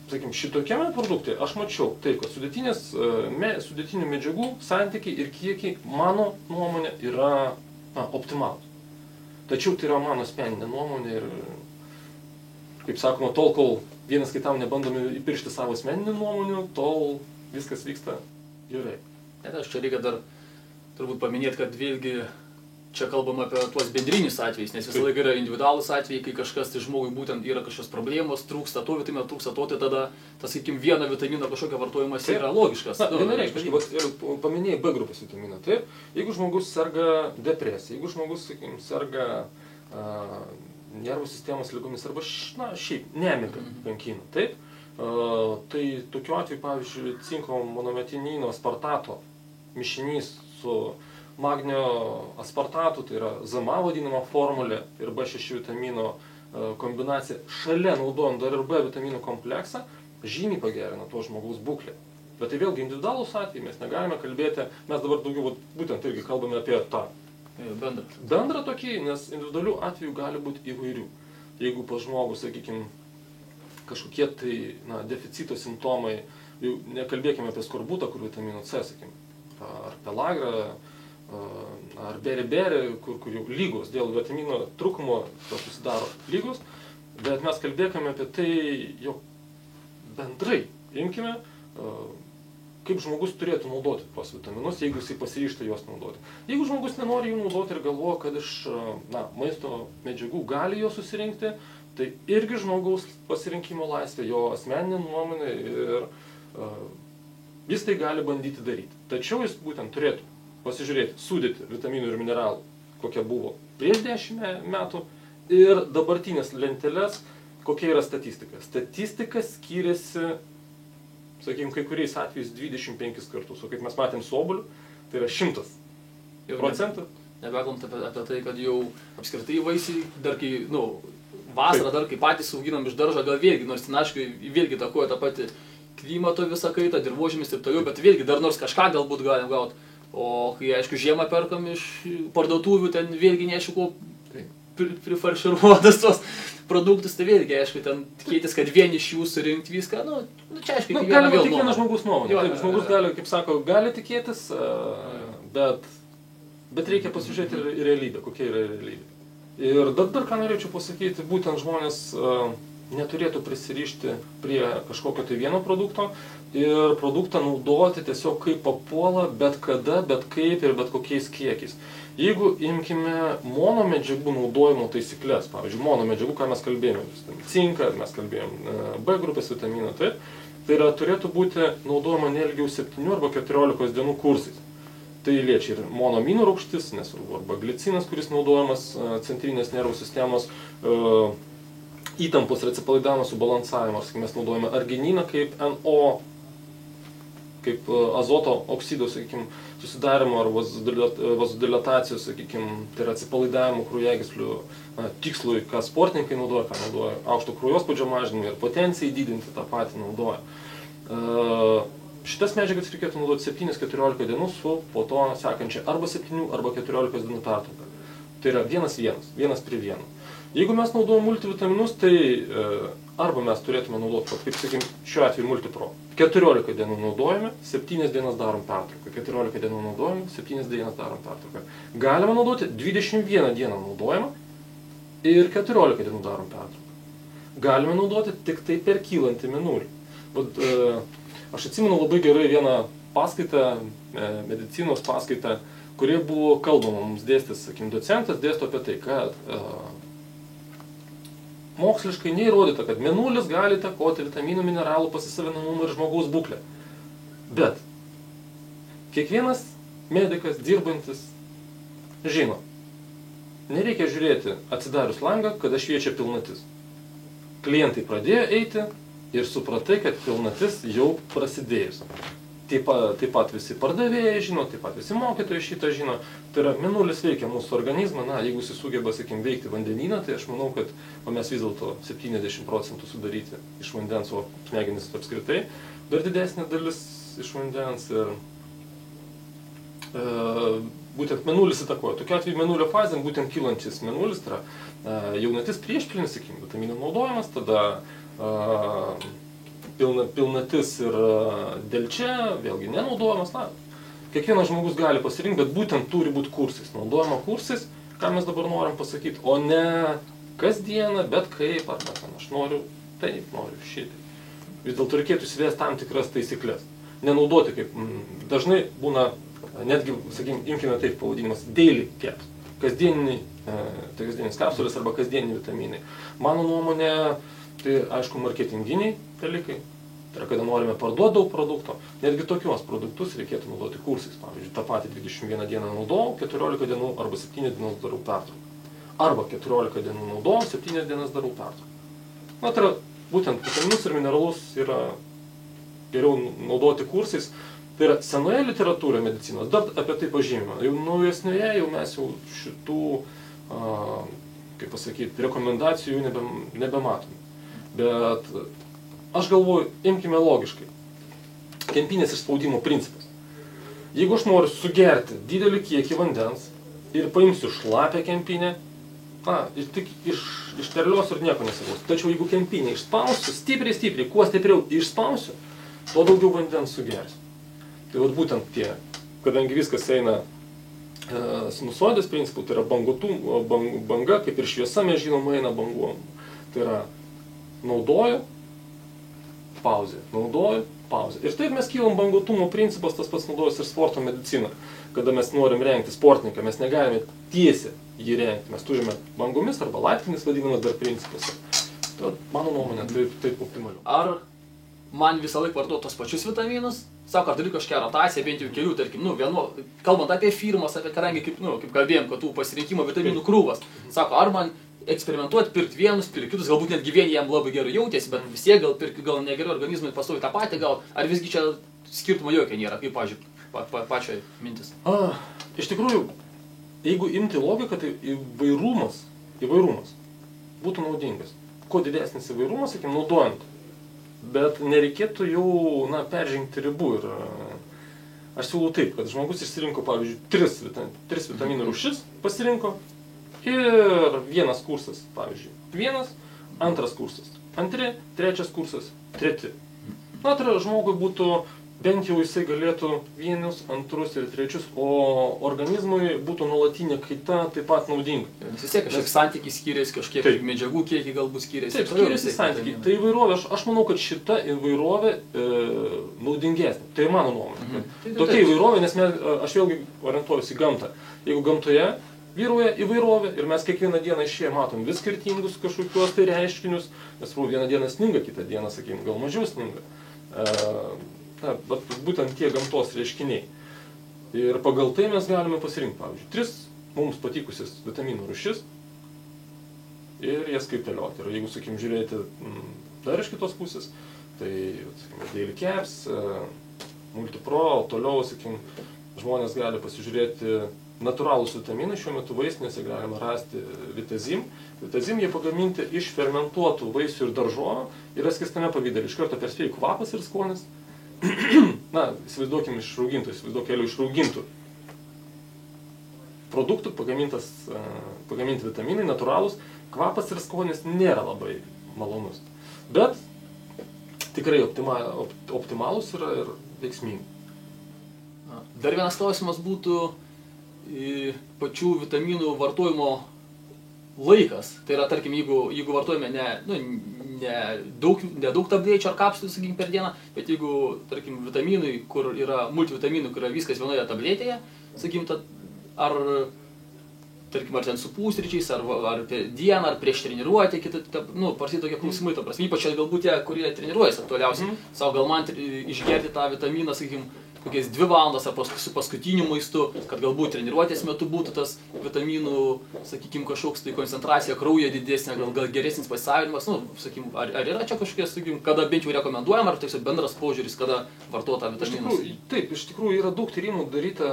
Sakykim, šitokiame produkte aš mačiau taip, kad sudėtinių medžiagų santykiai ir kiekiai, mano nuomonė, yra optimalūs. Tačiau tai yra mano asmeninė nuomonė ir, kaip sakoma, tol, kol vienas kitam nebandome įpiršti savo asmeninių nuomonių, tol viskas vyksta gerai. Net aš čia reikia dar turbūt paminėti, kad vėlgi čia kalbam apie tuos bendrinius atvejus, nes visą laiką yra individualūs atvejai, kai kažkas tai žmogui būtent yra kažkokios problemos, trūksta to vitamino, trūksta to, tai tada tas, sakykim, vieno vitamino kažkokio vartojimas yra logiškas. Na, vienareikšmiškai, ir paminėjai B grupės vitaminą, taip, jeigu žmogus serga depresija, jeigu žmogus, sakykim, serga nervų sistemos ligomis arba, na, šiaip, nemiga kankina, taip, tai tokiu atveju, pavyzdžiui, cinko monometinino aspartato mišinys su magnio aspartatų, tai yra ZMA vadinama formulė ir B6 vitamino kombinacija, šalia naudojant dar ir B vitaminų kompleksą, žymiai pagerina to žmogaus būklę. Bet tai vėlgi individualūs atvejai, mes negalime kalbėti, mes dabar daugiau būtent irgi kalbame apie tą bendrą tokį, nes individualių atvejų gali būti įvairių. Jeigu pas žmogų, sakykime, kažkokie tai deficito simptomai, jau nekalbėkime apie skorbutą, kur vitamino C, sakykime, ar pelagrą, ar beriberi, kur jau lygos, dėl vitamino trūkumo susidaro lygos, bet mes kalbėkime apie tai, jog bendrai imkime, kaip žmogus turėtų naudoti tuos vitaminus, jeigu jisai pasiryžta juos naudoti. Jeigu žmogus nenori jų naudoti ir galvoja, kad iš maisto medžiagų gali jo susirinkti, tai irgi žmogaus pasirinkimo laisvė, jo asmeninė nuomonė ir jis tai gali bandyti daryti. Tačiau jis būtent turėtų pasižiūrėti sudėtį vitaminų ir mineralų, kokia buvo prieš 10 metų ir dabartinės lenteles, kokia yra statistika. Statistika skiriasi sakykime, kai kuriais atvejais 25 kartus, o kaip mes matėm su obuoliu, tai yra 100%. Nebekalbant apie tai, kad jau apskritai vaisiai, dar kai, vasarą, dar kai patys auginam iš daržo, gal vėlgi, nors ten aišku, vėlgi takoja tą patį klimato visą kaitą, dirvožemis ir taip toliau, bet vėlgi dar nors kažką galbūt galim gauti. O kai, aišku, žiemą perkam iš parduotuvių, ten vėlgi neaišku, kuo prifarširuotas tos produktus, tai vėlgi, aišku, ten tikėtis, kad vieni iš jų surinkti viską, čia aišku, gali būti kiekvienas žmogus nuomonė. Taip, žmogus gali, kaip sako, gali tikėtis, bet reikia pasižiūrėti ir realybę, kokia yra realybė. Ir dar ką norėčiau pasakyti, būtent žmonės neturėtų prisirišti prie kažkokio tai vieno produkto ir produktą naudoti tiesiog kaip papuola, bet kada, bet kaip ir bet kokiais kiekiais. Jeigu imkime monomedžiagų naudojimo taisyklės, pavyzdžiui, monomedžiagų, ką mes kalbėjome, cinką, mes kalbėjome B grupės vitaminą, tai yra turėtų būti naudojama ne ilgiau 7 arba 14 dienų kursais. Tai liečia ir monoaminų rūgštis, nesvarbu, arba glicinas, kuris naudojamas centrinės nervų sistemos įtampos ir atsipalaidavimo subalansavimo. Mes naudojame argininą kaip NO, kaip azoto oksido, sakykime, susidarimo ar vazodilatacijos, sakykime, tai yra atsipalaidavimo kraujagyslių tikslui, ką sportininkai naudoja, ką naudoja aukšto kraujospūdžio mažinimui ir potencijai didinti tą patį naudoja. Šitas medžiagas reikėtų naudoti 7-14 dienų su po to sekančia arba 7 arba 14 dienų pertrauka. Tai yra 1 prie 1. Jeigu mes naudojame multivitaminus, tai arba mes turėtume naudoti, kaip sakykime, šiuo atveju multipro. 14 dienų naudojame, 7 dienas darom pertrauką. 14 dienų naudojame, 7 dienas darom pertrauką. Galima naudoti 21 dieną naudojame ir 14 dienų darom pertrauką. Galime naudoti tik tai per kylantį mėnulį. Aš atsimenu labai gerai vieną paskaitą, medicinos paskaitą, kurie buvo kalbama, mums dėstys, sakykim, docentas dėsto apie tai, kad moksliškai neįrodyta, kad mėnulis gali įtakoti vitaminų, mineralų pasisavinamumą ir žmogaus būklę. Bet kiekvienas medikas dirbantis žino, nereikia žiūrėti atsidarius langą, kada šviečia pilnatis. Klientai pradėjo eiti ir supratai, kad pilnatis jau prasidėjus. Taip pat visi pardavėjai žino, taip pat visi mokytojai šitą žino. Tai yra, mėnulis veikia mūsų organizmą, jeigu jis sugeba, sakykim, veikti vandenyną, tai aš manau, kad mes vis dėlto 70% sudaryti iš vandens, o smegenys apskritai, dar didesnė dalis iš vandens ir būtent mėnulis įtakoja. Tokiu atveju mėnulio fazėm, būtent kylantis mėnulis, tai yra jaunatis priešpilnis, sakykim, vitaminų naudojimas, tada pilnatis ir delčia, vėlgi nenaudojamas, kiekvienas žmogus gali pasirinkti, bet būtent turi būti kursais, naudojama kursais, ką mes dabar norim pasakyti, o ne kasdieną, bet kaip, arba ten aš noriu taip, noriu šitai. Vis dėlto reikėtų įsivesti tam tikras taisyklės. Nenaudoti kaip, dažnai būna, netgi, sakykime, imkime taip pavadinimas, daily caps, kasdienis kapsulės arba kasdieniai vitaminai. Mano nuomonė, tai aišku marketinginiai dalykai, tai yra kada norime parduoti daug produkto, netgi tokios produktus reikėtų naudoti kursais. Pavyzdžiui, tą patį 21 dieną naudojau, 14 dienų arba 7 dienas darau pertrauką. Arba 14 dienų naudojau, 7 dienas darau pertrauką. Tai yra būtent vitaminus ir mineralus yra geriau naudoti kursais. Tai yra senoje literatūroje medicinos, dar apie tai pažymima. Jau naujesnėje jau mes jau šitų, kaip pasakyti, rekomendacijų nebematome. Bet aš galvoju, imkime logiškai. Kempinės išspaudimo principas. Jeigu aš noriu sugerti didelį kiekį vandens ir paimsiu šlapią kempinę, ir tik išterliosiu ir nieko nesigaus. Tačiau jeigu kempinę išspausiu, stipriai, kuo stipriau išspausiu, tuo daugiau vandens sugersiu. Tai vat būtent tie, kadangi viskas eina sinusoidės principų, tai yra banga, kaip ir šviesa mes žinom, eina banguom. Tai yra naudoju, pauzė, naudoju, pauzė. Ir taip mes kylam banguotumo principas, tas pats naudojas ir sporto medicina. Kada mes norim rengti sportininką, mes negalime tiesiai jį rengti. Mes turime bangomis arba laiptinis vadinamas dar principas. Tai mano nuomonė, taip optimaliau. Ar man visą laiką vartoti tos pačius vitaminus? Sako, ar turiu kažkokią rotaciją, bent jau kelių, tarkim, kalbant apie firmas, apie kadangi, kaip kalbėjom, kad tų pasirinkimo vitaminų krūvas. Sako, ar man eksperimentuoti, pirkti vienus, pirkti kitus, galbūt netgi vieni jam labai gerai jautėsi, bet vis tiek gal pirkti gal negerai organizmui pastovi tą patį, gal, ar visgi čia skirtumo jokio nėra, kaip, pavyzdžiui, pačio mintis. Iš tikrųjų, jeigu imti logiką, tai įvairumas būtų naudingas. Kuo didesnis įvairumas, sakykim, naudojant, bet nereikėtų jau, peržengti ribų. Ir aš siūlau taip, kad žmogus išsirinko, pavyzdžiui, 3 vitaminų rūšis pasirinko ir vienas kursas, pavyzdžiui, vienas, antras kursas, antri, trečias kursas, treti. Tai žmogui būtų, bent jau jisai galėtų vienus, antrus ir trečius, o organizmui būtų nuolatinė kaita taip pat naudinga. Vis tiek kažkiek santykiai skiriasi, kažkiek medžiagų kiekiai galbūt skiriasi. Taip, skiriasi santykiai. Tai įvairovė, aš manau, kad šita įvairovė naudingesnė. Tai mano nuomonė. Tokia įvairovė, nes aš vėlgi orientuojuosi į gamtą. Jeigu gamtoje vyrauja įvairovė ir mes kiekvieną dieną išėję matom vis skirtingus kažkokios tai reiškinius, nes vieną dieną sninga, kitą dieną, sakykim, gal mažiau sninga. Bet būtent tie gamtos reiškiniai. Ir pagal tai mes galime pasirinkti, pavyzdžiui, 3 mums patikusias vitaminų rūšis ir jas kaitalioti. Ir jeigu, sakykim, žiūrėti dar iš kitos pusės, tai, sakykim, Daily Caps, Multipro, toliau, sakykim, žmonės gali pasižiūrėti natūralūs vitaminai, šiuo metu vaistinėse galima rasti Vitazim. Vitazim jie pagaminti iš fermentuotų vaisių ir daržovių, yra skystame pavidale. Iš karto perspėju kvapas ir skonis. Įsivaizduokim išraugintų produktų, pagaminti vitaminai, natūralūs, kvapas ir skonis nėra labai malonus. Bet tikrai optimalūs yra ir veiksmingi. Dar vienas klausimas būtų pačių vitaminų vartojimo laikas. Tai yra, tarkim, jeigu vartojame ne daug tablečių ar kapsulių, sakykim, per dieną, bet jeigu, tarkim, vitaminai, kur yra multivitaminų, kur yra viskas vienoje tabletėje, sakykim, ar ten su pusryčiais, ar per dieną, ar prieš treniruotę, parsiai tokie klausimai, ta prasme, ypač galbūt tie, kurie treniruojasi aktualiausiai, savo gal man išgerti tą vitaminą, sakykim, kokiais 2 valandas ar su paskutiniu maistu, kad galbūt treniruotės metu būtų tas vitaminų, sakykime, kažkoks tai koncentracija kraujyje didesnė, gal geresnis pasisavinimas, sakykime, ar yra čia kažkokie, sakykime, kada bent jau rekomenduojama, ar tiesiog bendras požiūris, kada vartota vitaminus? Taip, iš tikrųjų yra daug tyrimų daryta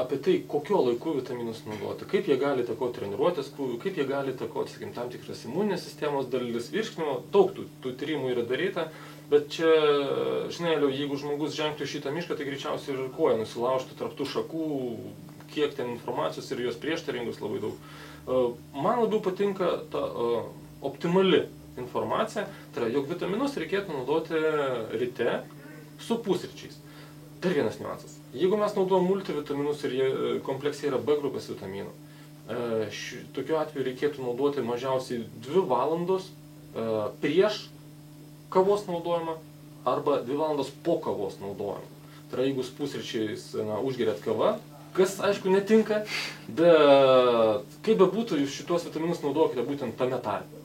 apie tai, kokio laiku vitaminus naudoti, kaip jie gali įtakoti treniruotės krūvį, kaip jie gali įtakoti, sakykime, tam tikras imuninės sistemos dalis, virškinimo, daug tų tyrimų yra daryta. Bet čia, žinai, jeigu žmogus žengtų šitą mišką, tai greičiausiai ir koja nusilaužtų tarp tų šakų, kiek ten informacijos ir jos prieštaringos labai daug. Man labiau patinka ta optimali informacija, tai yra, jog vitaminus reikėtų naudoti ryte su pusryčiais. Dar vienas niuansas. Jeigu mes naudojame multivitaminus ir jie kompleksiai yra B grupės vitaminų, tokiu atveju reikėtų naudoti mažiausiai 2 valandos prieš kavos naudojimą arba 2 valandos po kavos naudojimą. Tai yra, jeigu pusryčiais užgeriat kavą, kas aišku netinka, bet kaip bebūtų, jūs šitos vitaminus naudokite būtent tame tarpe.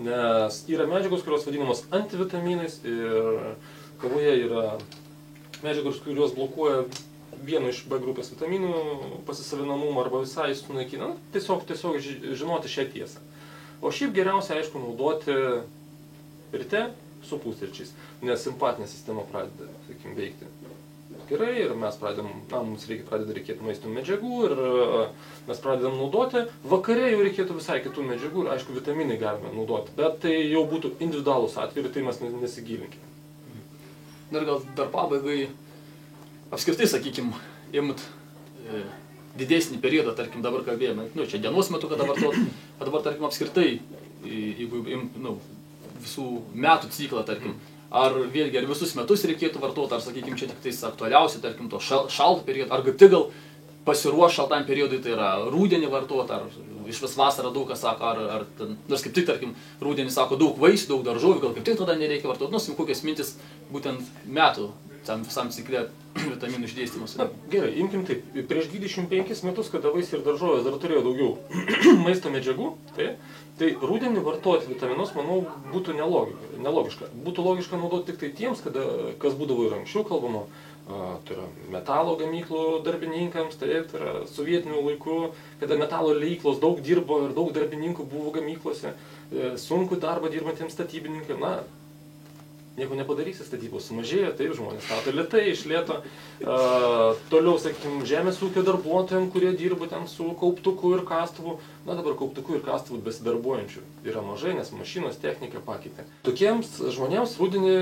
Nes yra medžiagos, kurios vadinamos antivitaminais ir kavoje yra medžiagos, kurios blokuoja vieno iš B grupės vitaminų pasisavinamumą arba visai sunaikina. Tiesiog žinoti šią tiesą. O šiaip geriausia, aišku, naudoti ryte su pusryčiais, nes simpatinė sistema pradeda, sakykim, veikti gerai ir mes mums reikėtų maistinių medžiagų ir mes pradedam naudoti, vakare jau reikėtų visai kitų medžiagų ir aišku vitaminai galime naudoti, bet tai jau būtų individualūs atvejai, tai mes nesigilinkime. Dar pabaigai, apskritai, sakykim, imt didesnį periodą, tarkim, dabar kalbėjome, čia dienos metu, kada vartot, bet dabar, tarkim, apskritai, jeigu imt, visų metų ciklą, tarkim, ar vėlgi, ar visus metus reikėtų vartoti, ar, sakykime, čia tik tais aktualiausia, tarkim, to šalto periodo, ar kaip gal pasiruoš šaltam periodui, tai yra rūdienį vartoti, ar iš vis vasarą daug kas sako, nors kaip tik, tarkim, rūdienį sako daug vaisių, daug daržovių, gal kaip tik tada nereikia vartoti, kokias mintis būtent metų visam cikle vitaminų išdėstymus. Gerai, imkim taip, prieš 25 metus, kada vaisiai ir daržovės dar turėjo daugiau maisto medžiagų, tai rudenį vartoti vitaminus, manau, būtų nelogiška. Būtų logiška naudoti tik tai tiems, kas būdavo ir anksčiau kalbama, tai yra metalo gamyklų darbininkams, tai yra sovietinių laikų, kada metalo liejyklos daug dirbo ir daug darbininkų buvo gamyklose, sunku darbą dirbantiems statybininkams, na, nieko nepadarysi, statybos sumažėjo, taip, žmonės stato lėtai, iš lėto. Toliau, sakykime, žemės ūkio darbuotojams, kurie dirbo ten su kauptuku ir kastuvu, na dabar kauptuku ir kastuvu besidarbuojančių yra mažai, nes mašinos technika pakeitė. Tokiems žmonėms rudenį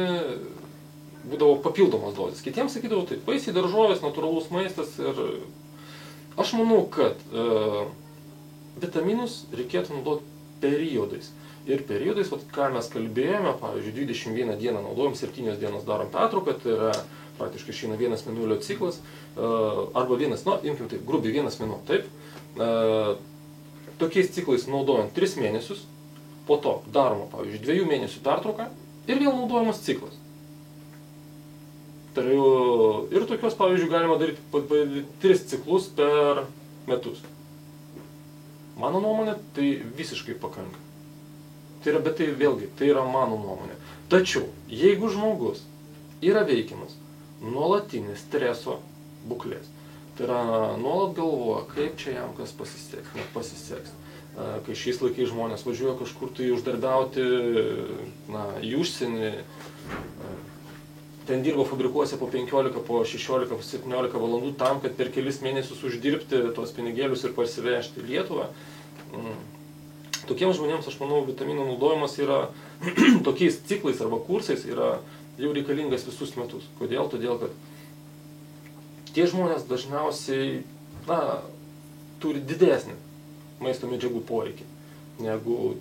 būdavo papildomos dozės. Kitiems sakydavo, tai vaisiai, daržovės, natūralus maistas ir aš manau, kad vitaminus reikėtų naudoti periodais. Ir periodais, ką mes kalbėjome, pavyzdžiui, 21 dieną naudojam, 7 dienas darom pertrauką, tai yra praktiškai išeina vienas mėnulio ciklas, arba vienas, imkim taip, grubiai vienas mėnuo, taip. Tokiais ciklais naudojant 3 mėnesius, po to daroma, pavyzdžiui, 2 mėnesių pertrauką ir vėl naudojamas ciklas. Ir tokios, pavyzdžiui, galima daryti 3 ciklus per metus. Mano nuomonė, tai visiškai pakanka. Bet tai vėlgi, tai yra mano nuomonė. Tačiau, jeigu žmogus yra veikiamas nuolatinės streso būklės, tai yra nuolat galvoja, kaip čia jam kas pasiseks, nepasiseks. Kai šiais laikais žmonės važiuoja kažkur tai uždarbiauti į užsienį, ten dirbo fabrikuose po 15, po 16, po 17 valandų tam, kad per kelis mėnesius uždirbti tos pinigėlius ir parsivežti į Lietuvą. Tokiems žmonėms, aš manau, vitaminų naudojimas yra tokiais ciklais arba kursais yra jau reikalingas visus metus. Kodėl? Todėl, kad tie žmonės dažniausiai turi didesnį maisto medžiagų poreikį negu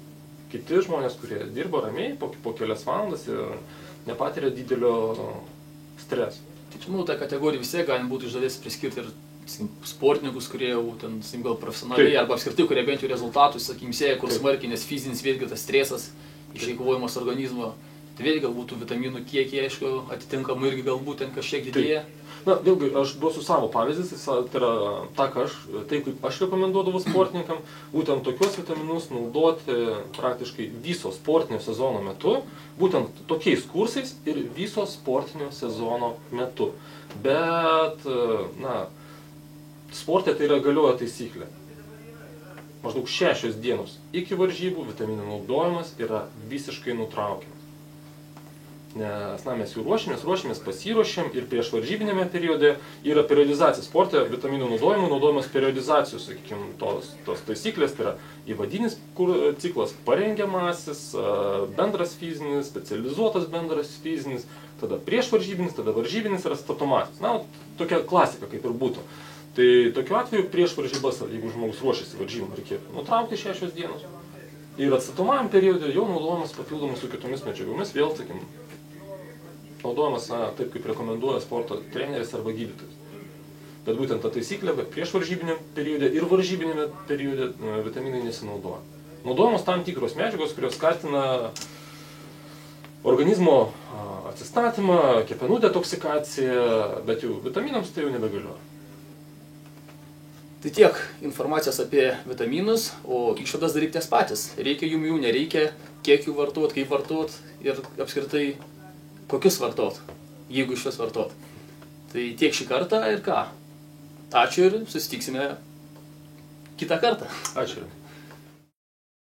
kiti žmonės, kurie dirba ramiai po kelias valandas ir nepatiria didelio streso. Taip, manau, tą kategoriją vis tiek galim būtų iš dalies priskirti ir sportininkus, kurie jau ten, gal profesionaliai, arba apskritai, kurie bent jau rezultatus, sakykim, sieja, kur smarkiai, nes fizinis vėlgi tas stresas, išeikvojimas organizmo, tai vėlgi galbūt vitaminų kiekiai, aišku, atitinkamai irgi galbūt ten kažkiek didėja. Na, vėlgi, aš duosiu savo pavyzdys, tai yra tai, kaip aš rekomenduodavau sportininkam, būtent tokios vitaminus naudoti praktiškai viso sportinio sezono metu, būtent tokiais kursais ir viso sportinio sezono metu. Bet, sporte tai yra galioja taisyklė. Maždaug 6 dienos iki varžybų vitaminų naudojimas yra visiškai nutraukiamas. Nes mes jau ruošiamės, pasiruošiam ir prieš varžybinėme periode yra periodizacija. Sporte vitaminų naudojimas periodizacijų, sakykime, tos taisyklės, tai yra įvadinis ciklas, parengiamasis, bendras fizinis, specializuotas bendras fizinis, tada prieš varžybinis, tada varžybinis ir atstatomasis. Tokia klasika kaip ir būtų. Tai tokiu atveju prieš varžybas, jeigu žmogus ruošiasi varžybom, reikėtų nutraukti 6 dienos. Ir atstatomajam periode jau naudojamas papildomai su kitomis medžiagomis, vėl, sakykim, naudojamas taip, kaip rekomenduoja sporto treneris arba gydytojas. Bet būtent ta taisyklė, kad prieš varžybinėm periode ir varžybinėme periode vitaminai nesinaudoja. Naudojamos tam tikros medžiagos, kurios skatina organizmo atsistatymą, kepenų detoksikaciją, bet jau vitaminams tai jau nebegalioja. Tai tiek informacijos apie vitaminus, o išvadas darykitės patys. Reikia jų, nereikia, kiek jų vartot, kaip vartot ir apskritai kokius vartot, jeigu iš juos vartot. Tai tiek šį kartą ir ką. Ačiū ir susitiksime kitą kartą. Ačiū.